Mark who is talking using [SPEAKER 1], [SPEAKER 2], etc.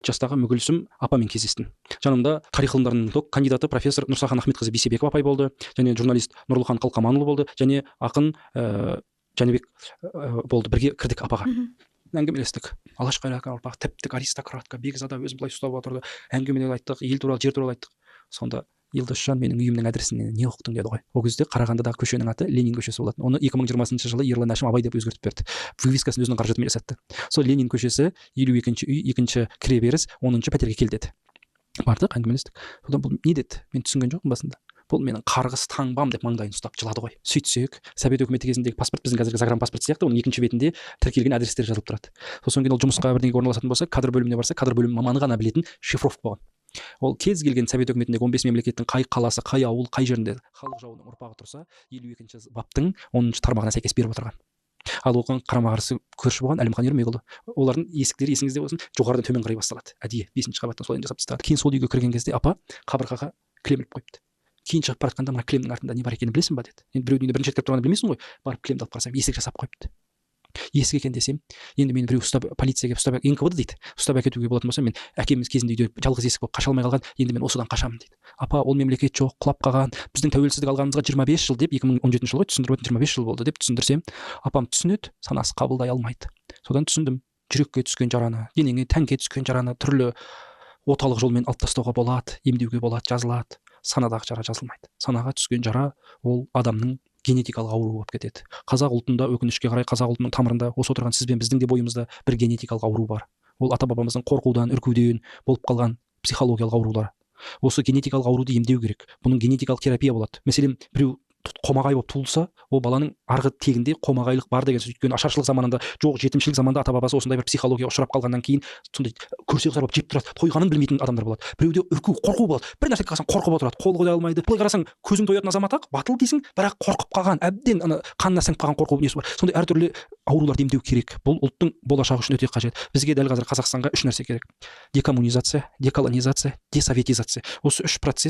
[SPEAKER 1] жастағы Мүгүлсім апамен кездестім. Жанымда тарих ғылымдарының кандидаты профессор Нұрсахан Ахметқызы Бейсебекова апай болды, және журналист Нұрлыхан Қалқаманұлы болды, және ақын Жәнібек болды. Бірге кірдік апаға. Әңгімелестік. Алашқайрақ ұрпақ, тіптік аристократка, бекзада өзін былай ұстап отырды. Әңгімелер айттық, ел туралы, жер туралы айттық. Сонда Елдосжан менің үйімнің адресіне не оқыдың деді ғой. Ол кезде Қарағандыдағы көшенің аты Ленин көшесі болатын. Оны 2020 жылы Ерлан Әшім Абай деп өзгертіп берді. Вывескасын өзінің қаражатымен жасатты. Сол Ленин көшесі 52-ші үй, 2-ші кіреберіс, 10-ші пәтерге кел деді. Бардық, әңгімелестік. Содан бұл не деді? Мен түсінген жоқпын басында. Бұл менің қарғыс таңбам деп маңдайын ұстап жылады ғой. Сөйтсек, Совет өкіметі кезіндегі паспорт біздің қазіргі загранпаспорт сияқты, оның 2-ші бетінде тіркелген адрестер жазылып тұрады. Сосын кейін ол жұмысқа бірдеңеге орналасатын болса, кадр бөліміне барса, кадр бөлімі маманы ғана білетін шифровка болған. Ол кез келген Совет өкіметіндегі 15 мемлекеттің қай қаласы, қай ауыл, қай жерінде халық жауының ұрпағы тұрса, 52-ші баптың 10-ші тармағына сәйкес беріп отырған. Ал оған қарама-қарсы көрші болған Әлімхан Ермекұлы. Олардың есіктері есіңізде болсын, жоғарыдан төмен қарай басталады. Әдейі 5-ші қабаттан солай жасап тастады. Кейін сол үйге кірген кезде апа қабырғаға кілем іліп қойыпты. Кейін шығып бара жатқанда мына кілемнің артында не бар екенін білесің ба деді. Енді біреудің үйіне бірінші рет кіріп тұрғанын білмейсің ғой. Барып кілемді алып қарасам, есік жасап қойыпты. Есік екен десем, енді мені біреу ұстап, полицияға ұстап, НКВД дейді, ұстап әкетуге болатын болса, мен әкеміз кезінде үйде жалғыз есік болып қаша алмай қалған, енді мен осыдан қашамын дейді. Апа, ол мемлекет жоқ, құлап қалған, біздің тәуелсіздік алғанымызға 25 жыл деп, 2017 жылы түсіндіріп өтін 25 жыл болды деп түсіндірсем, апам түсінеді, санасы қабылдай алмайды. Содан түсіндім, жүрекке түскен жараны, денеңе, тәнге түскен жараны түрлі оталық жолмен алып тастауға болады, емдеуге болады, жазылады. Санадағы жара жазылмайды. Санаға түскен жара ол адамның генетикалық ауру болып кетеді. Қазақ ұлтында өкінішке қарай қазақ ұлтының тамырында осы отырған сіз бен біздің де бойымызда бір генетикалық ауру бар. Ол ата бабамыздың қорқудан, үркуден болып қалған психологиялық аурулар. Осы генетикалық ауруды емдеу керек. Бұның генетикалық терапия болады. Мәселен, біреу қомағай болып туылса, ол баланың арғы тегінде қомағайлық бар деген сөз. Өйткені ашаршылық заманында, жоқ жетімшілік заманда ата бабасы осындай бір психологияға ұшырап қалғаннан кейін сондай көрсе қысар болып жеп тұрады, тойғанын білмейтін адамдар болады. Біреуде үрку, қорқу болады. Bir нәрсеге қарасаң қорқып отырады, қол қоя алмайды. Былай қарасаң көзің тоятын азамат ақ, батыл дейсің, бірақ қорқып қалған, әбден қанына сіңіп қалған қорқу несі бар. Сондай әртүрлі ауруларды емдеу керек. Бұл ұлттың болашағы үшін өте қажет. Бізге дәл қазір Қазақстанға 3 нәрсе керек: декоммунизация, деколонизация, десоветизация. Осы 3 процесс